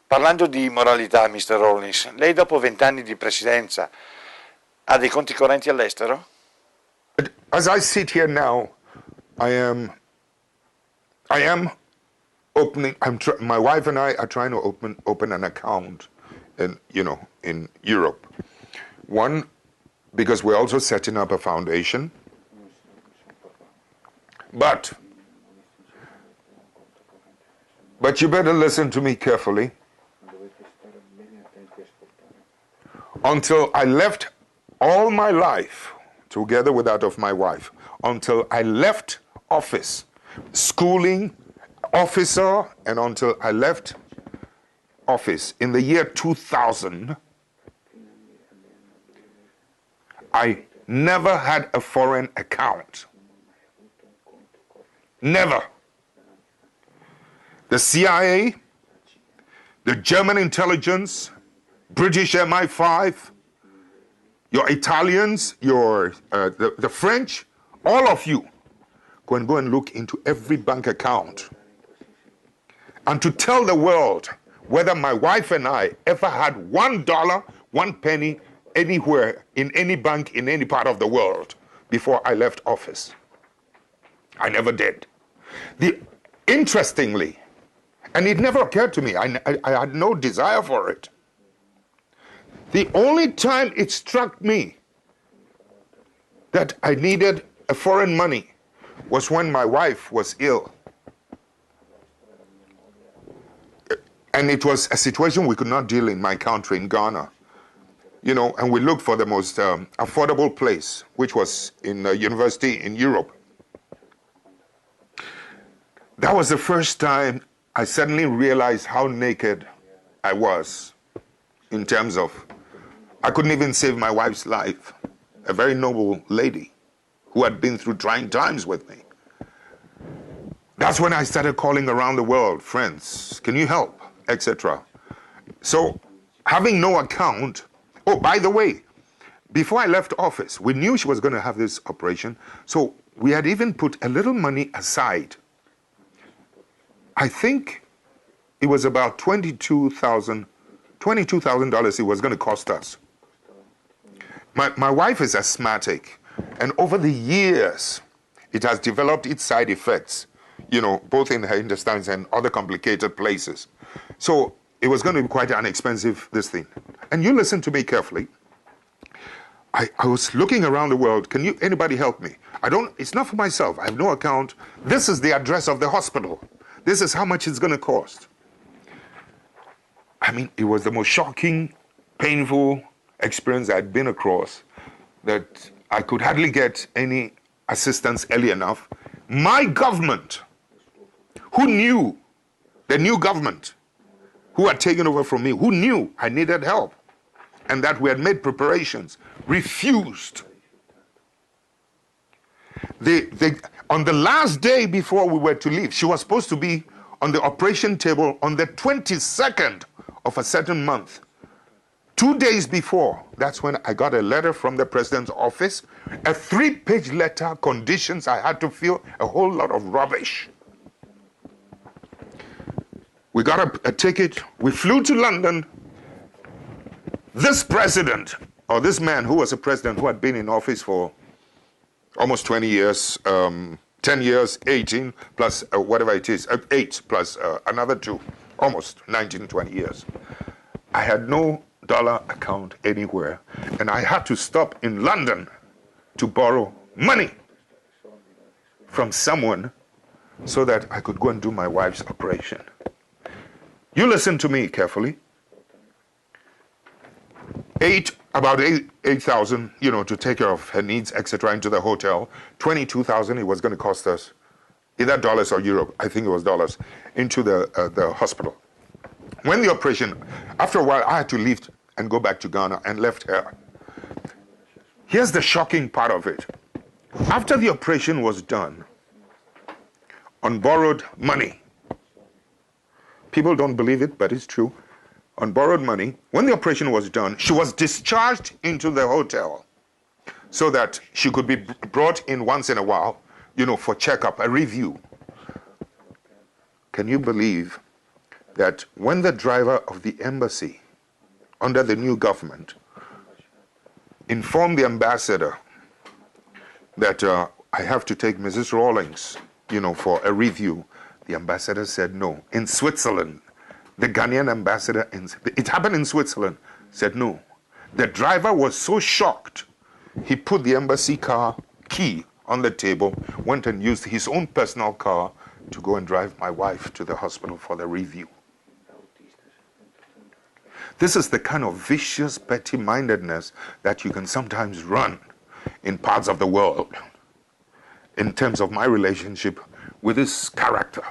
Parlando di moralità, Mr. Rawlings, lei dopo 20 anni di presidenza ha dei conti correnti all'estero? As I sit here now, I am opening. My wife and I are trying to open an account, in Europe. One, because we're also setting up a foundation. But you better listen to me carefully. Until I left all my life, together with that of my wife, until I left office, schooling, officer, and until I left office in the year 2000, I never had a foreign account. Never. The CIA, the German intelligence, British MI5, your Italians, the French, all of you go and look into every bank account. And to tell the world whether my wife and I ever had $1, 1 penny, anywhere, in any bank, in any part of the world before I left office. I never did. Interestingly, and it never occurred to me, I had no desire for it. The only time it struck me that I needed a foreign money was when my wife was ill. And it was a situation we could not deal in my country, in Ghana. And we looked for the most affordable place, which was in a university in Europe. That was the first time I suddenly realized how naked I was in terms of, I couldn't even save my wife's life, a very noble lady who had been through trying times with me. That's when I started calling around the world, friends, can you help, etc. So having no account, oh, by the way, before I left office, we knew she was going to have this operation, so we had even put a little money aside. I think it was about $22,000 it was going to cost us. My wife is asthmatic, and over the years, it has developed its side effects, both in her intestines and other complicated places. So it was going to be quite an expensive, this thing. And you listen to me carefully. I was looking around the world, anybody help me? It's not for myself, I have no account. This is the address of the hospital. This is how much it's going to cost. I mean, it was the most shocking, painful experience I'd been across, that I could hardly get any assistance early enough. My government, who knew, the new government, who had taken over from me, who knew I needed help, and that we had made preparations, refused. On the last day before we were to leave, she was supposed to be on the operation table on the 22nd of a certain month. 2 days before, that's when I got a letter from the president's office, a 3-page letter, conditions I had to fill, a whole lot of rubbish. We got a ticket, we flew to London. This president, or this man who was a president who had been in office for almost 20 years, 10 years, 18, plus whatever it is, 8 plus another 2, almost 19, 20 years. I had no dollar account anywhere, and I had to stop in London to borrow money from someone so that I could go and do my wife's operation. You listen to me carefully. About 8,000, to take care of her needs, etc., into the hotel. 22,000 it was going to cost us, either dollars or euro, I think it was dollars, into the hospital. When the operation, after a while, I had to leave and go back to Ghana and left her. Here's the shocking part of it. After the operation was done, on borrowed money, people don't believe it, but it's true, on borrowed money, when the operation was done, she was discharged into the hotel so that she could be brought in once in a while, for checkup, a review. Can you believe that when the driver of the embassy under the new government informed the ambassador that I have to take Mrs. Rawlings, for a review, the ambassador said no. In Switzerland, the Ghanaian ambassador, it happened in Switzerland, said no. The driver was so shocked, he put the embassy car key on the table, went and used his own personal car to go and drive my wife to the hospital for the review. This is the kind of vicious petty-mindedness that you can sometimes run in parts of the world in terms of my relationship with this character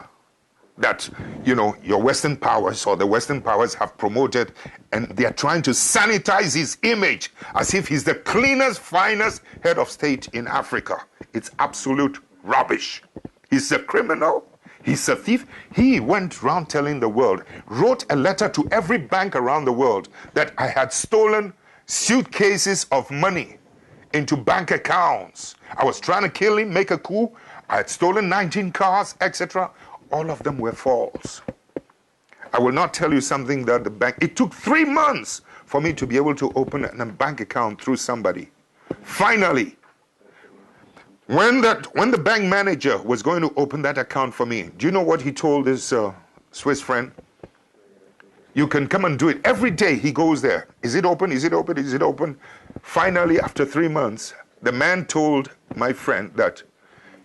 that, your Western powers or the Western powers have promoted, and they are trying to sanitize his image as if he's the cleanest, finest head of state in Africa. It's absolute rubbish. He's a criminal. He's a thief. He went around telling the world, wrote a letter to every bank around the world that I had stolen suitcases of money into bank accounts. I was trying to kill him, make a coup. I had stolen 19 cars, etc. All of them were false. I will not tell you something that the bank... It took 3 months for me to be able to open a bank account through somebody. Finally, when the bank manager was going to open that account for me, do you know what he told his Swiss friend? You can come and do it. Every day he goes there. Is it open? Is it open? Is it open? Finally, after 3 months, the man told my friend that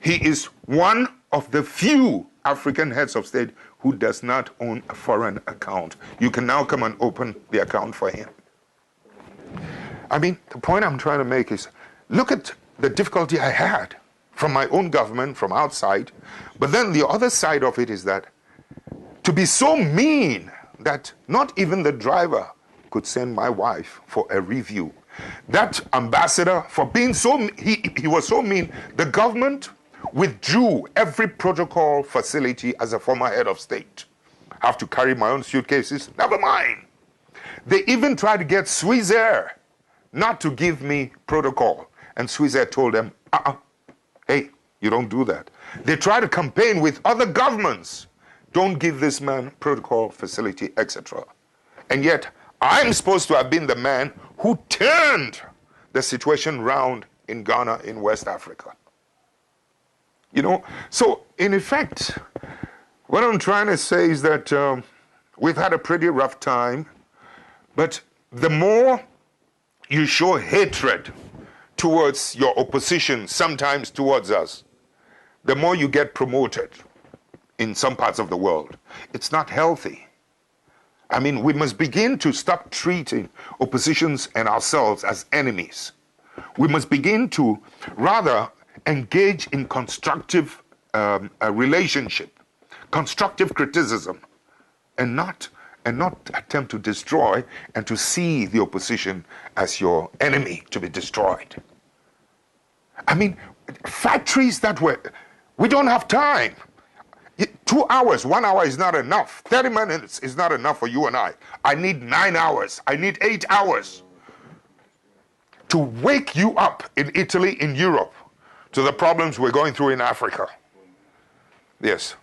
he is one of the few African heads of state who does not own a foreign account. You can now come and open the account for him. I mean, the point I'm trying to make is, look at the difficulty I had from my own government, from outside. But then the other side of it is that to be so mean that not even the driver could send my wife for a review. That ambassador, for being so, he was so mean, the government withdrew every protocol facility as a former head of state. I have to carry my own suitcases, never mind. They even tried to get Swissair not to give me protocol. And Swissair told them, hey, you don't do that. They tried to campaign with other governments. Don't give this man protocol facility, etc. And yet, I'm supposed to have been the man who turned the situation round in Ghana, in West Africa. So in effect, what I'm trying to say is that we've had a pretty rough time, but the more you show hatred towards your opposition, sometimes towards us, the more you get promoted in some parts of the world. It's not healthy. I mean, we must begin to stop treating oppositions and ourselves as enemies. We must begin to rather engage in constructive relationship, constructive criticism, and not attempt to destroy and to see the opposition as your enemy to be destroyed. I mean, factories we don't have time. 2 hours, 1 hour is not enough. 30 minutes is not enough for you and I. I need 9 hours. I need 8 hours to wake you up in Italy, in Europe, to the problems we're going through in Africa. Yes.